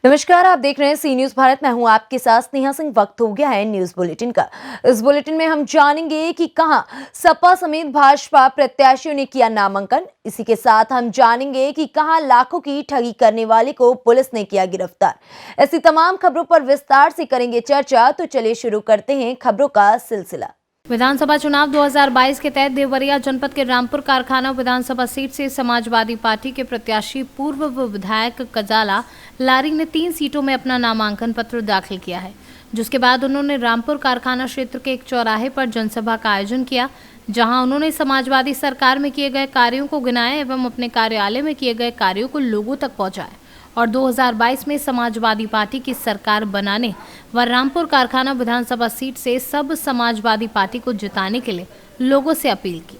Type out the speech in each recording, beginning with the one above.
नमस्कार, आप देख रहे हैं सी न्यूज भारत। मैं हूं आपके साथ स्नेहा सिंह। वक्त हो गया है न्यूज बुलेटिन का। इस बुलेटिन में हम जानेंगे कि कहां सपा समेत भाजपा प्रत्याशियों ने किया नामांकन। इसी के साथ हम जानेंगे कि कहां लाखों की ठगी करने वाले को पुलिस ने किया गिरफ्तार। ऐसी तमाम खबरों पर विस्तार से करेंगे चर्चा। तो चलिए शुरू करते हैं खबरों का सिलसिला। विधानसभा चुनाव 2022 के तहत देवरिया जनपद के रामपुर कारखाना विधानसभा सीट से समाजवादी पार्टी के प्रत्याशी पूर्व विधायक कजाला लारी ने 3 सीटों में अपना नामांकन पत्र दाखिल किया है, जिसके बाद उन्होंने रामपुर कारखाना क्षेत्र के एक चौराहे पर जनसभा का आयोजन किया, जहां उन्होंने समाजवादी सरकार में किए गए कार्यों को गिनाया एवं अपने कार्यालय में किए गए कार्यों को लोगों तक पहुंचाया और 2022 में समाजवादी पार्टी की सरकार बनाने व रामपुर कारखाना विधानसभा सीट से सब समाजवादी पार्टी को जिताने के लिए लोगों से अपील की।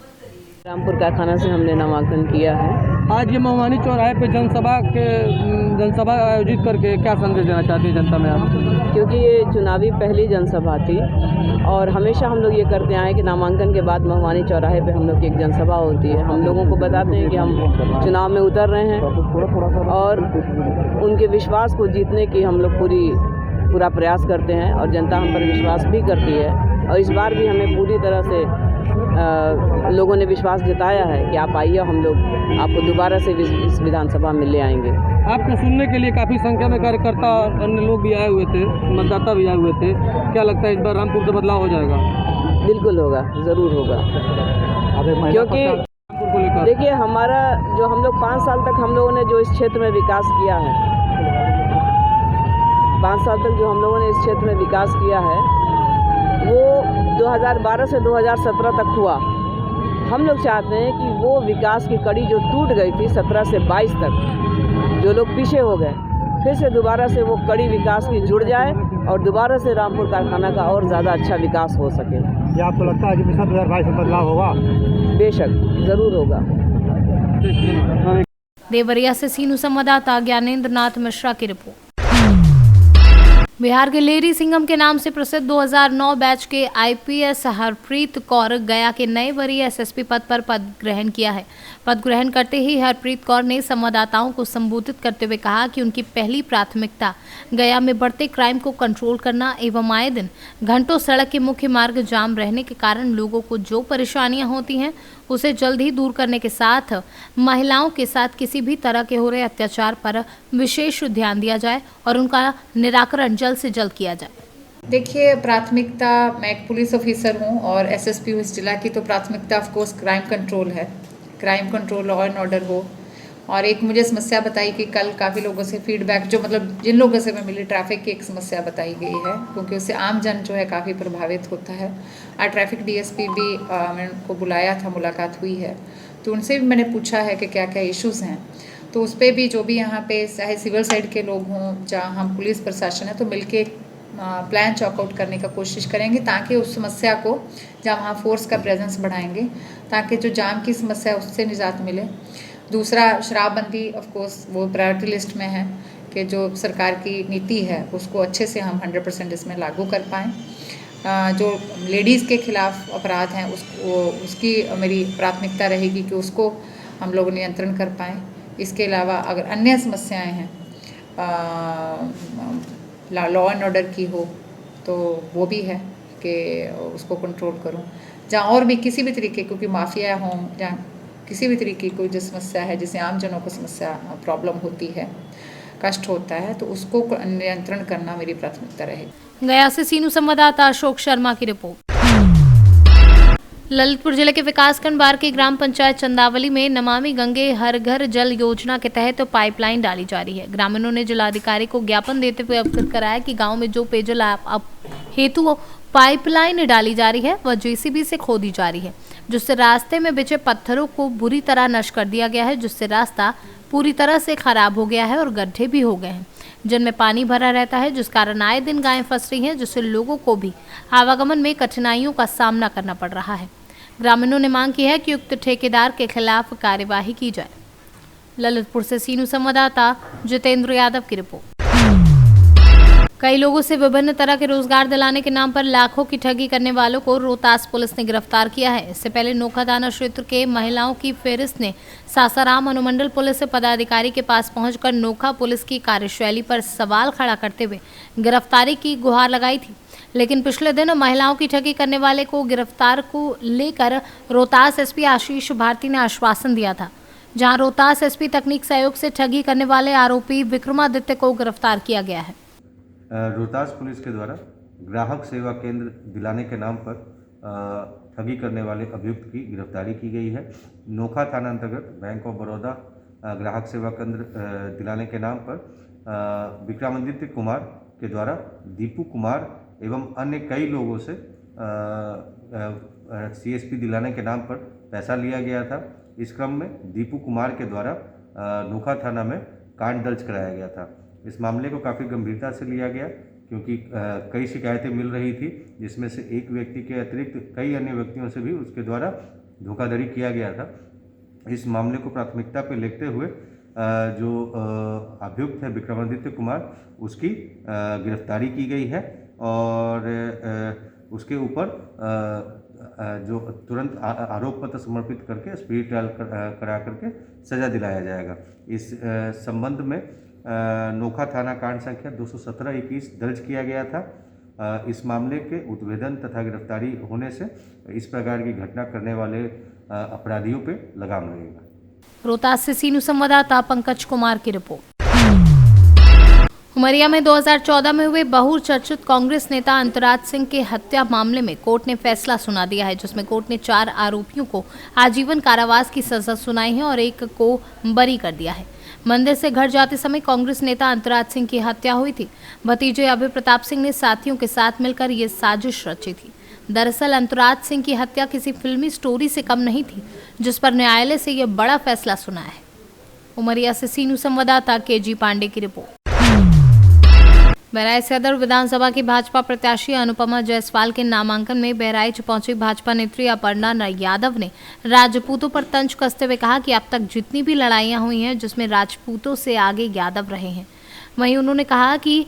रामपुर कारखाना से हमने नामांकन किया है। आज ये महुआनी चौराहे पे जनसभा आयोजित करके क्या संदेश देना चाहती है जनता में आप? क्योंकि ये चुनावी पहली जनसभा थी और हमेशा हम लोग ये करते आए कि नामांकन के बाद महुआनी चौराहे पे हम लोग की एक जनसभा होती है। हम लोगों को बताते हैं कि हम चुनाव में उतर रहे हैं और उनके विश्वास को जीतने की हम लोग पूरा प्रयास करते हैं और जनता हम पर विश्वास भी करती है। और इस बार भी हमें पूरी तरह से लोगों ने विश्वास जताया है कि आप आइए, हम लोग आपको दोबारा से इस विधानसभा में ले आएंगे। आपको सुनने के लिए काफ़ी संख्या में कार्यकर्ता अन्य लोग भी आए हुए थे, मतदाता भी आए हुए थे। क्या लगता है इस बार रामपुर से बदलाव हो जाएगा? बिल्कुल होगा, ज़रूर होगा। क्योंकि देखिए, हमारा जो हम लोग 5 साल तक हम लोगों ने जो इस क्षेत्र में विकास किया है, 5 साल तक जो हम लोगों ने इस क्षेत्र में विकास किया है वो 2012 से 2017 तक हुआ। हम लोग चाहते हैं कि वो विकास की कड़ी जो टूट गई थी 17 से 22 तक, जो लोग पीछे हो गए, फिर से दोबारा से वो कड़ी विकास की जुड़ जाए और दोबारा से रामपुर कारखाना का और ज़्यादा अच्छा विकास हो सके। क्या आपको लगता है कि 2022 में बदलाव होगा? बेशक ज़रूर होगा। देवरिया से सीनू संवाददाता ज्ञानेंद्र नाथ मिश्रा की रिपोर्ट। बिहार के लेडी सिंघम के नाम से प्रसिद्ध 2009 बैच के आईपीएस हरप्रीत कौर गया के नए वरीय एसएसपी पद पर पद ग्रहण किया है। पद ग्रहण करते ही हरप्रीत कौर ने संवाददाताओं को संबोधित करते हुए कहा कि उनकी पहली प्राथमिकता गया में बढ़ते क्राइम को कंट्रोल करना एवं आए दिन घंटों सड़क के मुख्य मार्ग जाम रहने के कारण लोगों को जो परेशानियां होती हैं उसे जल्द ही दूर करने के साथ महिलाओं के साथ किसी भी तरह के हो रहे अत्याचार पर विशेष ध्यान दिया जाए और उनका निराकरण जल्द से जल्द किया जाए। देखिए, प्राथमिकता, मैं एक पुलिस ऑफिसर हूँ और एसएसपी हूँ इस जिला की, तो प्राथमिकता ऑफ कोर्स क्राइम कंट्रोल है। Crime control, law and order हो। और एक मुझे समस्या बताई कि कल काफ़ी लोगों से फीडबैक, जो मतलब जिन लोगों से मैं मिली, ट्रैफिक की एक समस्या बताई गई है, क्योंकि उससे आम जन जो है काफ़ी प्रभावित होता है। और ट्रैफिक डीएसपी भी मैंने उनको बुलाया था, मुलाकात हुई है, तो उनसे भी मैंने पूछा है कि क्या क्या इश्यूज़ हैं। तो उस पर भी जो भी यहाँ पे चाहे सिविल साइड के लोग हों, जहाँ हम पुलिस प्रशासन है, तो मिलके प्लान चॉकआउट करने का कोशिश करेंगे, ताकि उस समस्या को, जहाँ वहाँ फोर्स का प्रेजेंस बढ़ाएंगे, ताकि जो जाम की समस्या है उससे निजात मिले। दूसरा, शराबबंदी ऑफ कोर्स वो प्रायोरिटी लिस्ट में है कि जो सरकार की नीति है उसको अच्छे से हम 100% इसमें लागू कर पाएँ। जो लेडीज़ के खिलाफ अपराध हैं उसकी मेरी प्राथमिकता रहेगी कि उसको हम लोग नियंत्रण कर पाएँ। इसके अलावा अगर अन्य समस्याएं हैं लॉ एंड ऑर्डर की हो तो वो भी है कि उसको कंट्रोल करूं। जहाँ और भी किसी भी तरीके, क्योंकि माफिया हों, जहाँ किसी भी तरीके की कोई जो समस्या है जिससे आम जनों को समस्या प्रॉब्लम होती है, कष्ट होता है, तो उसको नियंत्रण करना मेरी प्राथमिकता रहेगी। गया से सीनू संवाददाता अशोक शर्मा की रिपोर्ट। ललितपुर जिले के विकासखंड बार की ग्राम पंचायत चंदावली में नमामि गंगे हर घर जल योजना के तहत पाइपलाइन डाली जा रही है। ग्रामीणों ने जिलाधिकारी को ज्ञापन देते हुए अवगत कराया कि गांव में जो पेयजल हेतु पाइपलाइन डाली जा रही है वह जेसीबी से खोदी जा रही है, जिससे रास्ते में बिछे पत्थरों को बुरी तरह नष्ट कर दिया गया है, जिससे रास्ता पूरी तरह से खराब हो गया है और गड्ढे भी हो गए हैं, जिनमें पानी भरा रहता है, जिस कारण आए दिन गायें फंस रही हैं, जिससे लोगों को भी आवागमन में कठिनाइयों का सामना करना पड़ रहा है। ग्रामीणों ने मांग की है कि उक्त ठेकेदार के खिलाफ कार्यवाही की जाए। ललितपुर से सीनू संवाददाता जितेंद्र यादव की रिपोर्ट। कई लोगों से विभिन्न तरह के रोजगार दिलाने के नाम पर लाखों की ठगी करने वालों को रोहतास पुलिस ने गिरफ्तार किया है। इससे पहले नोखा थाना क्षेत्र के महिलाओं की फेरिस्त ने सासाराम अनुमंडल पुलिस पदाधिकारी के पास पहुंचकर नोखा पुलिस की कार्यशैली पर सवाल खड़ा करते हुए गिरफ्तारी की गुहार लगाई थी। लेकिन पिछले दिन महिलाओं की ठगी करने वाले को गिरफ्तार को लेकर रोहतास एसपी आशीष भारती ने आश्वासन दिया था, जहां रोहतास एसपी तकनीक सहयोग से ठगी करने वाले आरोपी विक्रमादित्य को गिरफ्तार किया गया है। रोहतास पुलिस के द्वारा ग्राहक सेवा केंद्र दिलाने के नाम पर ठगी करने वाले अभियुक्त की गिरफ्तारी की गई है। नोखा थाना अंतर्गत बैंक ऑफ बड़ौदा ग्राहक सेवा केंद्र दिलाने के नाम पर विक्रमादित्य कुमार के द्वारा दीपू कुमार एवं अन्य कई लोगों से CSP दिलाने के नाम पर पैसा लिया गया था। इस क्रम में दीपू कुमार के द्वारा नोखा थाना में कांड दर्ज कराया गया था। इस मामले को काफ़ी गंभीरता से लिया गया क्योंकि कई शिकायतें मिल रही थी, जिसमें से एक व्यक्ति के अतिरिक्त कई अन्य व्यक्तियों से भी उसके द्वारा धोखाधड़ी किया गया था। इस मामले को प्राथमिकता पर लेते हुए जो अभियुक्त है विक्रमादित्य कुमार, उसकी गिरफ्तारी की गई है और उसके ऊपर जो तुरंत आरोप पत्र समर्पित करके स्पीड ट्रायल करा करके सजा दिलाया जाएगा। इस संबंध में नोखा थाना कांड संख्या 217-21 दर्ज किया गया था। इस मामले के उद्भेदन तथा गिरफ्तारी होने से इस प्रकार की घटना करने वाले अपराधियों पे लगाम लगेगा। रोहतास से सीनू संवाददाता पंकज कुमार की रिपोर्ट। उमरिया में 2014 में हुए बहुचर्चित कांग्रेस नेता अंतराज सिंह के हत्या मामले में कोर्ट ने फैसला सुना दिया है, जिसमें कोर्ट ने 4 आरोपियों को आजीवन कारावास की सजा सुनाई है और एक को बरी कर दिया है। मंदिर से घर जाते समय कांग्रेस नेता अंतराज सिंह की हत्या हुई थी। भतीजे अभय प्रताप सिंह ने साथियों के साथ मिलकर ये साजिश रची थी। दरअसल अंतराज सिंह की हत्या किसी फिल्मी स्टोरी से कम नहीं थी, जिस पर न्यायालय से यह बड़ा फैसला सुना है। उमरिया से सीनू संवाददाता KG पांडे की रिपोर्ट। बहराइच सदर विधानसभा की भाजपा प्रत्याशी अनुपमा जायसवाल के नामांकन में बहराइच पहुंची भाजपा नेत्री अपर्णा यादव ने राजपूतों पर तंज कसते हुए कहा कि अब तक जितनी भी लड़ाइयां हुई हैं, जिसमें राजपूतों से आगे यादव रहे हैं। वहीं उन्होंने कहा कि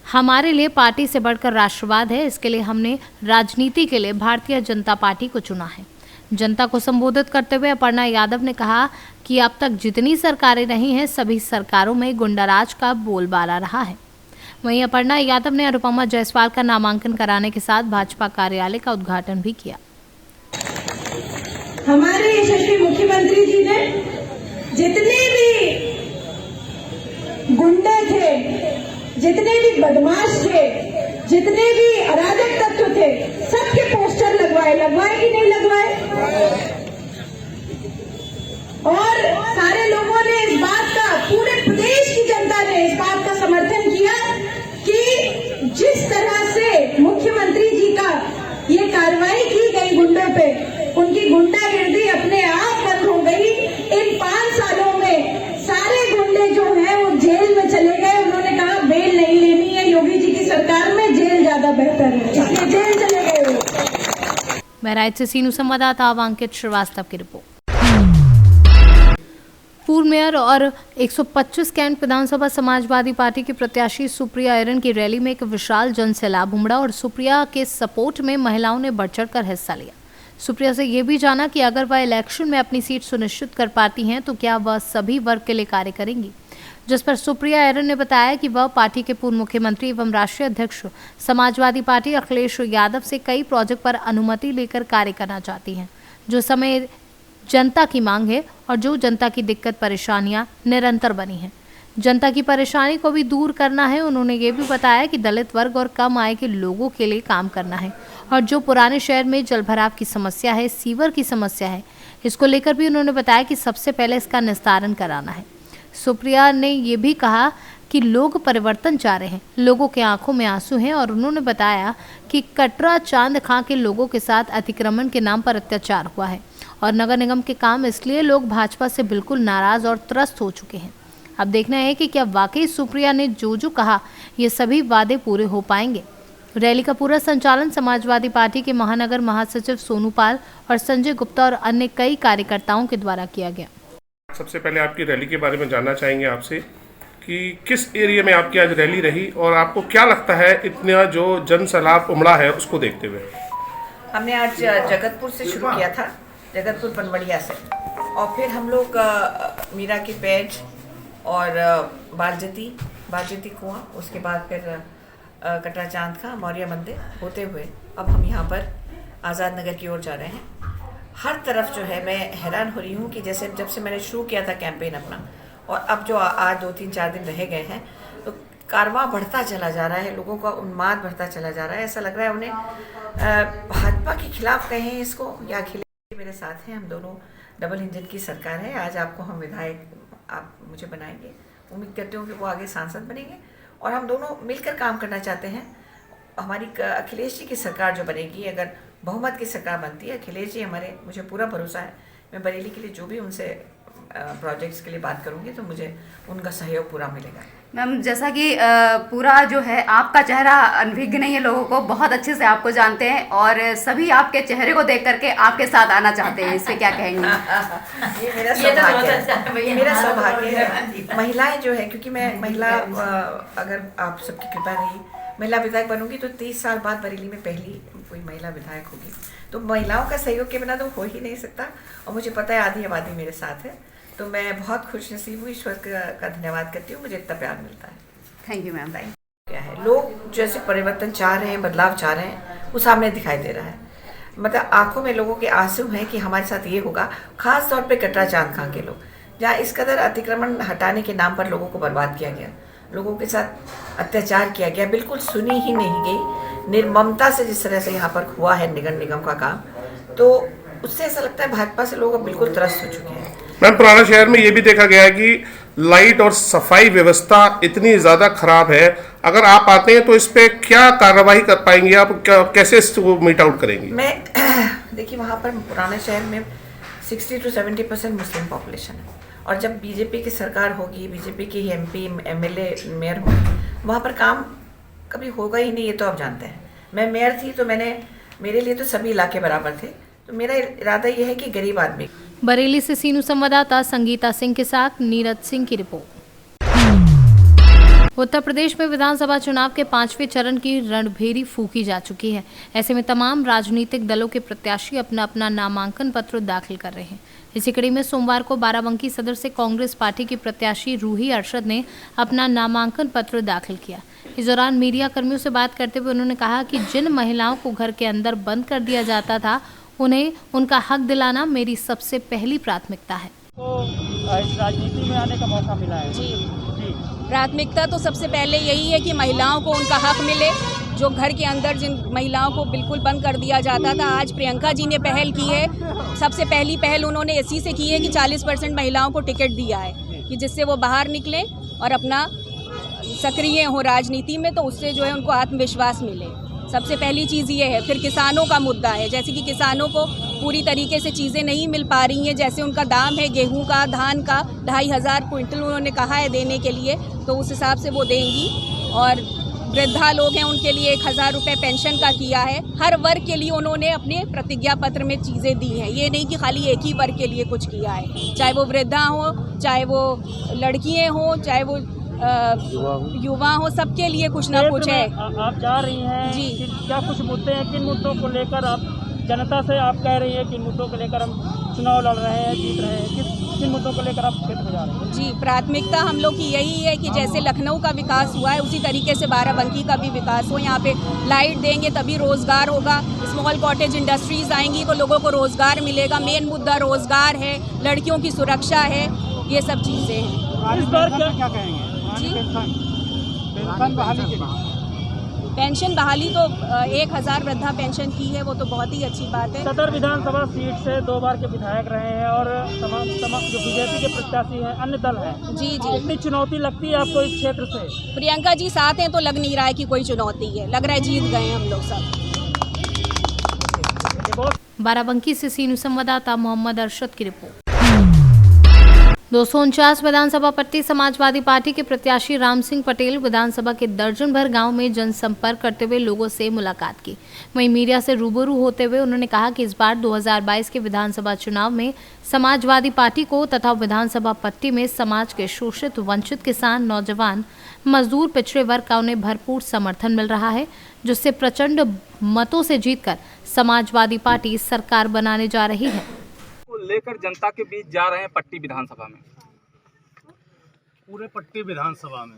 हमारे लिए पार्टी से बढ़कर राष्ट्रवाद है, इसके लिए हमने राजनीति के लिए भारतीय जनता पार्टी को चुना है। जनता को संबोधित करते हुए अपर्णा यादव ने कहा कि अब तक जितनी सरकारें रही हैं, सभी सरकारों में गुंडाराज का बोलबाला रहा है। वहीं अपर्णा यादव ने अनुपमा जायसवाल का नामांकन कराने के साथ भाजपा कार्यालय का उद्घाटन भी किया। हमारे यशस्वी मुख्यमंत्री जी ने जितने भी गुंडे थे, जितने भी बदमाश थे, जितने भी अराजक तत्व थे, सबके पोस्टर लगवाए कि नहीं लगवाए? और सारे लोगों ने इस बात का, पूरे प्रदेश की जनता ने इस बात का समर्थन किया कि जिस तरह से मुख्यमंत्री जी का ये कार्रवाई की गई गुंडों पे, उनकी गुंडागिर्दी अपने आप बंद हो गई। इन 5 सालों में सारे गुंडे जो हैं वो जेल में चले गए। उन्होंने कहा बेल नहीं लेनी है, योगी जी की सरकार में जेल ज्यादा बेहतर है, इसलिए जेल चले गए। बहराइच से सीनू संवाददाता अंकित श्रीवास्तव की रिपोर्ट। पूर्व मेयर और 125 कैंट विधानसभा समाजवादी पार्टी की प्रत्याशी सुप्रिया ऐरन की रैली में एक विशाल जनसैलाब उमड़ा और सुप्रिया के सपोर्ट में महिलाओं ने बढ़ चढ़कर हिस्सा लिया। सुप्रिया से ये भी जाना कि अगर वह इलेक्शन में अपनी सीट सुनिश्चित कर पाती हैं तो क्या वह सभी वर्ग के लिए कार्य करेंगी, जिस पर सुप्रिया ऐरन ने बताया कि वह पार्टी के पूर्व मुख्यमंत्री एवं राष्ट्रीय अध्यक्ष समाजवादी पार्टी अखिलेश यादव से कई प्रोजेक्ट पर अनुमति लेकर कार्य करना चाहती हैं, जो समय जनता की मांग है और जो जनता की दिक्कत परेशानियां निरंतर बनी हैं। जनता की परेशानी को भी दूर करना है। उन्होंने ये भी बताया कि दलित वर्ग और कम आय के लोगों के लिए काम करना है और जो पुराने शहर में जलभराव की समस्या है, सीवर की समस्या है, इसको लेकर भी उन्होंने बताया कि सबसे पहले इसका निस्तारण कराना है। सुप्रिया ने ये भी कहा कि लोग परिवर्तन चाह रहे हैं, लोगों के आंखों में आंसू हैं और उन्होंने बताया कि कटरा चांद खां के लोगों के साथ अतिक्रमण के नाम पर अत्याचार हुआ है और नगर निगम के काम, इसलिए लोग भाजपा से बिल्कुल नाराज और त्रस्त हो चुके हैं। अब देखना है कि क्या वाकई सुप्रिया ने जो कहा ये सभी वादे पूरे हो पाएंगे। रैली का पूरा संचालन समाजवादी पार्टी के महानगर महासचिव सोनू पाल और संजय गुप्ता और अन्य कई कार्यकर्ताओं के द्वारा किया गया। सबसे पहले आपकी रैली के बारे में जानना चाहेंगे आपसे कि किस एरिया में आपकी आज रैली रही और आपको क्या लगता है इतना जो जन सैलाब उमड़ा है उसको देखते हुए? हमने आज जगतपुर से शुरू किया था, जगतपुर पनवड़िया से, और फिर हम लोग मीरा की पेज और बालजती कुआं, उसके बाद फिर कटरा चांद का मौर्य मंदिर होते हुए अब हम यहाँ पर आज़ाद नगर की ओर जा रहे हैं। हर तरफ जो है, मैं हैरान हो रही हूँ कि जैसे जब से मैंने शुरू किया था कैंपेन अपना, और अब जो आज 2-3-4 दिन रह गए हैं, तो कारवां बढ़ता चला जा रहा है, लोगों का उन्माद बढ़ता चला जा रहा है। ऐसा लग रहा है उन्हें भाजपा के खिलाफ कहें इसको या अखिलेश मेरे साथ हैं, हम दोनों डबल इंजन की सरकार है। आज आपको हम विधायक, आप मुझे बनाएंगे, उम्मीद करती हूँ कि वो आगे सांसद बनेंगे और हम दोनों मिलकर काम करना चाहते हैं। हमारी अखिलेश जी की सरकार जो बनेगी, अगर बहुमत की सरकार बनती है, अखिलेश जी हमारे, मुझे पूरा भरोसा है, मैं बरेली के लिए जो भी उनसे प्रोजेक्ट्स के लिए बात करूंगी तो मुझे उनका सहयोग पूरा मिलेगा। मैम, जैसा कि पूरा जो है आपका चेहरा अनभिज्ञ नहीं है, लोगों को बहुत अच्छे से आपको जानते हैं और सभी आपके चेहरे को देख करके आपके साथ आना चाहते हैं, इससे क्या कहेंगे? ये मेरा सौभाग्य है, मेरा सौभाग्य है। महिलाएं जो है, क्योंकि मैं महिला, अगर आप सबकी कृपा रही, महिला विधायक बनूंगी तो 30 साल बाद बरेली में पहली कोई महिला विधायक होगी, तो महिलाओं का सहयोग के बिना तो हो ही नहीं सकता। और मुझे पता है आधी आबादी मेरे साथ है, तो मैं बहुत खुश नसीब हूँ, ईश्वर का धन्यवाद करती हूँ, मुझे इतना प्यार मिलता है। Thank you ma'am. क्या है, लोग जैसे परिवर्तन चाह रहे हैं, बदलाव चाह रहे हैं, वो सामने दिखाई दे रहा है। मतलब आंखों में लोगों के आंसू हैं कि हमारे साथ ये होगा। खास तौर पे कटरा चांद खां के लोग, जहाँ इस कदर अतिक्रमण हटाने के नाम पर लोगों को बर्बाद किया गया, लोगों के साथ अत्याचार किया गया, बिल्कुल सुनी ही नहीं गई, निर्ममता से जिस तरह से यहाँ पर हुआ है नगर निगम का काम, तो उससे ऐसा लगता है भाजपा से लोग अब बिल्कुल त्रस्त हो चुके हैं। मैम, पुराना शहर में ये भी देखा गया है कि लाइट और सफाई व्यवस्था इतनी ज़्यादा खराब है, अगर आप आते हैं तो इस पे क्या कार्रवाई कर पाएंगे आप, कैसे इसको मीट आउट करेंगी? मैं देखिए, वहाँ पर पुराने शहर में 60 to 70% मुस्लिम पॉपुलेशन है, और जब बीजेपी की सरकार होगी, बीजेपी की MP, MLA, मेयर होगी, वहाँ पर काम कभी होगा ही नहीं, ये तो आप जानते हैं। मैं मेयर थी तो मेरे लिए तो सभी इलाके बराबर थे, तो मेरा इरादा ये है कि गरीब आदमी। बरेली से सीनू संवाददाता संगीता सिंह के साथ नीरज सिंह की रिपोर्ट। उत्तर प्रदेश में विधानसभा चुनाव के 5वें चरण की रणभेरी फूंकी जा चुकी है। ऐसे में तमाम राजनीतिक दलों के प्रत्याशी अपना अपना नामांकन पत्र दाखिल कर रहे हैं। इसी कड़ी में सोमवार को बाराबंकी सदर से कांग्रेस पार्टी की प्रत्याशी रूही अरशद ने अपना नामांकन पत्र दाखिल किया। इस दौरान मीडिया कर्मियों से बात करते हुए उन्होंने कहा कि जिन महिलाओं को घर के अंदर बंद कर दिया जाता था, उन्हें उनका हक दिलाना मेरी सबसे पहली प्राथमिकता है। तो इस राजनीति में आने का मौका मिला है। जी, प्राथमिकता तो सबसे पहले यही है कि महिलाओं को उनका हक मिले। जो घर के अंदर जिन महिलाओं को बिल्कुल बंद कर दिया जाता था, आज प्रियंका जी ने पहल की है। सबसे पहली पहल उन्होंने इसी से की है कि 40% महिलाओं को टिकट दिया है, कि जिससे वो बाहर निकलें और अपना सक्रिय हो राजनीति में, तो उससे जो है उनको आत्मविश्वास मिले। सबसे पहली चीज़ ये है। फिर किसानों का मुद्दा है, जैसे कि किसानों को पूरी तरीके से चीज़ें नहीं मिल पा रही हैं। जैसे उनका दाम है गेहूं का, धान का 2500 क्विंटल उन्होंने कहा है देने के लिए, तो उस हिसाब से वो देंगी। और वृद्धा लोग हैं, उनके लिए 1000 रुपये पेंशन का किया है। हर वर्ग के लिए उन्होंने अपने प्रतिज्ञा पत्र में चीज़ें दी हैं। ये नहीं कि खाली एक ही वर्ग के लिए कुछ किया है, चाहे वो वृद्धा हो, चाहे वो लड़कियाँ हों, चाहे वो युवा हो, सबके लिए कुछ ना कुछ है। आप जा रही हैं जी, क्या कुछ मुद्दे हैं, किन मुद्दों को लेकर आप जनता से आप कह रही हैं कि इन मुद्दों को लेकर हम चुनाव लड़ रहे हैं, जीत रहे हैं, किन मुद्दों को लेकर आप क्षेत्र में जा रहे हैं? जी, प्राथमिकता हम लोग की यही है कि जैसे लखनऊ का विकास हुआ है, उसी तरीके से बाराबंकी का भी विकास हो। यहाँ पे लाइट देंगे तभी रोजगार होगा, स्मॉल कॉटेज इंडस्ट्रीज आएंगी तो लोगों को रोजगार मिलेगा। मेन मुद्दा रोजगार है, लड़कियों की सुरक्षा है, ये सब चीज़ें हैं। इस बार क्या कहेंगे जी, पेंशन बहाली के लिए? पेंशन बहाली तो 1000 वृद्धा पेंशन की है, वो तो बहुत ही अच्छी बात है। सदर विधानसभा सीट से 2 बार के विधायक रहे हैं और तमाम जो बीजेपी के प्रत्याशी हैं, अन्य दल हैं। जी जी, कितनी चुनौती लगती है आपको इस क्षेत्र से? प्रियंका जी साथ हैं तो लग नहीं रहा है कि कोई चुनौती है, लग रहा है जीत गए हम लोग सब। बाराबंकी से सीनू संवाददाता मोहम्मद अरशद की रिपोर्ट। 249 विधानसभा पट्टी समाजवादी पार्टी के प्रत्याशी राम सिंह पटेल विधानसभा के दर्जन भर गांव में जनसंपर्क करते हुए लोगों से मुलाकात की। वहीं मीडिया से रूबरू होते हुए उन्होंने कहा कि इस बार 2022 के विधानसभा चुनाव में समाजवादी पार्टी को तथा विधानसभा पट्टी में समाज के शोषित, वंचित किसान, नौजवान, मजदूर, पिछड़े वर्ग का उन्हें भरपूर समर्थन मिल रहा है, जिससे प्रचंड मतों से जीतकर समाजवादी पार्टी सरकार बनाने जा रही है। लेकर जनता के बीच जा रहे हैं पट्टी विधानसभा में। पूरे पट्टी विधानसभा में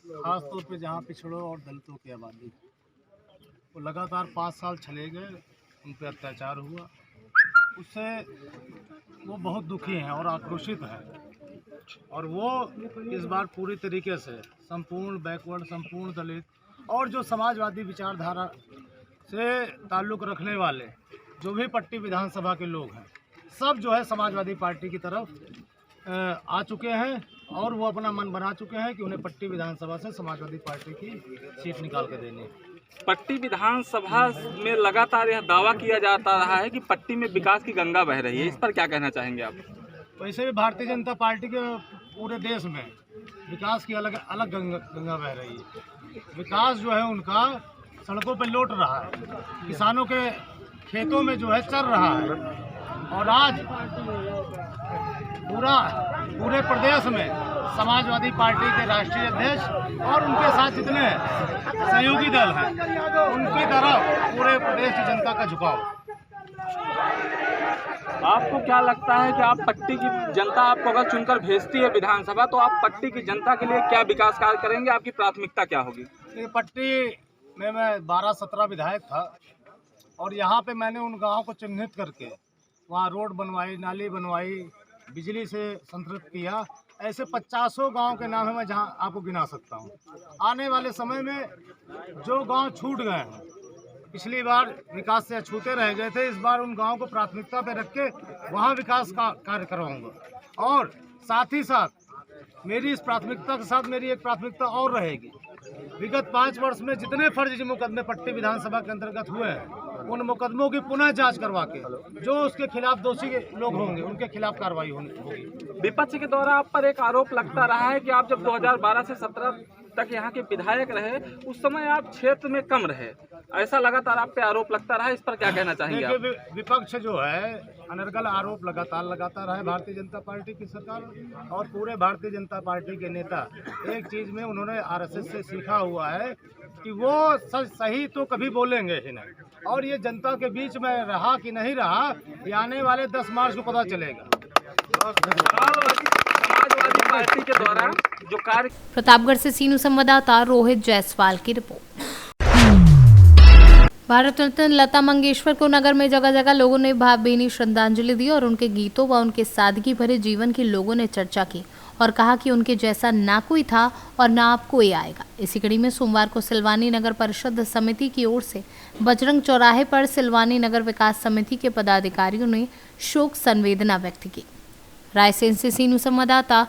खास तौर पे जहाँ पिछड़ों और दलितों की आबादी वो लगातार 5 साल चले गए, उन पर अत्याचार हुआ, उससे वो बहुत दुखी हैं और आक्रोशित हैं। और वो इस बार पूरी तरीके से संपूर्ण बैकवर्ड, संपूर्ण दलित और जो समाजवादी विचारधारा से ताल्लुक़ रखने वाले जो भी पट्टी विधानसभा के लोग हैं, सब जो है समाजवादी पार्टी की तरफ आ चुके हैं और वो अपना मन बना चुके हैं कि उन्हें पट्टी विधानसभा से समाजवादी पार्टी की सीट निकाल के देनी है। पट्टी विधानसभा में लगातार यह दावा किया जाता रहा है कि पट्टी में विकास की गंगा बह रही है, इस पर क्या कहना चाहेंगे आप? वैसे भी भारतीय जनता पार्टी के पूरे देश में विकास की अलग अलग गंगा बह रही है। विकास जो है उनका सड़कों पर लौट रहा है, किसानों के खेतों में जो है चल रहा है। और आज पूरे प्रदेश में समाजवादी पार्टी के राष्ट्रीय अध्यक्ष और उनके साथ जितने सहयोगी दल हैं उनकी तरफ पूरे प्रदेश की जनता का झुकाव। आपको क्या लगता है कि आप पट्टी की जनता आपको अगर चुनकर भेजती है विधानसभा, तो आप पट्टी की जनता के लिए क्या विकास कार्य करेंगे? आपकी प्राथमिकता क्या होगी? ये पट्टी में मैं 12-17 विधायक था और यहाँ पे मैंने उन गाँव को चिन्हित करके वहाँ रोड बनवाई, नाली बनवाई, बिजली से संतृप्त किया। ऐसे 50 गांव के नाम है मैं जहां आपको गिना सकता हूं। आने वाले समय में जो गांव छूट गए हैं, पिछली बार विकास से अछूते रह गए थे, इस बार उन गांव को प्राथमिकता पे रख के वहां विकास का कार्य करवाऊंगा। और साथ ही साथ मेरी इस प्राथमिकता के साथ मेरी एक प्राथमिकता और रहेगी। विगत 5 वर्ष में जितने फर्जी मुकदमे पट्टी विधानसभा के अंतर्गत हुए हैं, उन मुकदमों की पुनः जांच करवा के जो उसके खिलाफ दोषी लोग होंगे उनके खिलाफ कार्रवाई होगी। विपक्ष के द्वारा आप पर एक आरोप लगता रहा है कि आप जब 2012 से 17 तक यहाँ के विधायक रहे, उस समय आप क्षेत्र में कम रहे, ऐसा लगातार आप पे आरोप लगता रहा है, इस पर क्या कहना चाहेंगे आप? विपक्ष जो है अनर्गल आरोप लगातार लगाता रहा है भारतीय जनता पार्टी की सरकार। और पूरे भारतीय जनता पार्टी के नेता एक चीज में उन्होंने आरएसएस से सीखा हुआ है कि वो सही तो कभी बोलेंगे ही नहीं। और ये जनता के बीच में रहा कि नहीं रहा, ये आने वाले 10 मार्च को पता चलेगा। समाजवादी पार्टी के द्वारा जो कार्य। प्रतापगढ़ से सीनू संवाददाता रोहित जायसवाल की रिपोर्ट। भारत रत्न लता मंगेशकर को नगर में जगह जगह लोगों ने भावभीनी श्रद्धांजलि दी और उनके गीतों व उनके सादगी भरे जीवन की लोगों ने चर्चा की और कहा कि उनके जैसा ना कोई था और ना अब कोई आएगा। इसी कड़ी में सोमवार को सिलवानी नगर परिषद समिति की ओर से बजरंग चौराहे पर सिलवानी नगर विकास समिति के पदाधिकारियों ने शोक संवेदना व्यक्त की। रायसेन से सीनू संवाददाता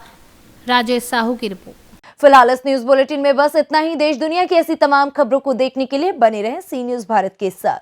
राजेश साहू की रिपोर्ट। फिलहाल इस न्यूज बुलेटिन में बस इतना ही। देश दुनिया की ऐसी तमाम खबरों को देखने के लिए बने रहें सी न्यूज भारत के साथ।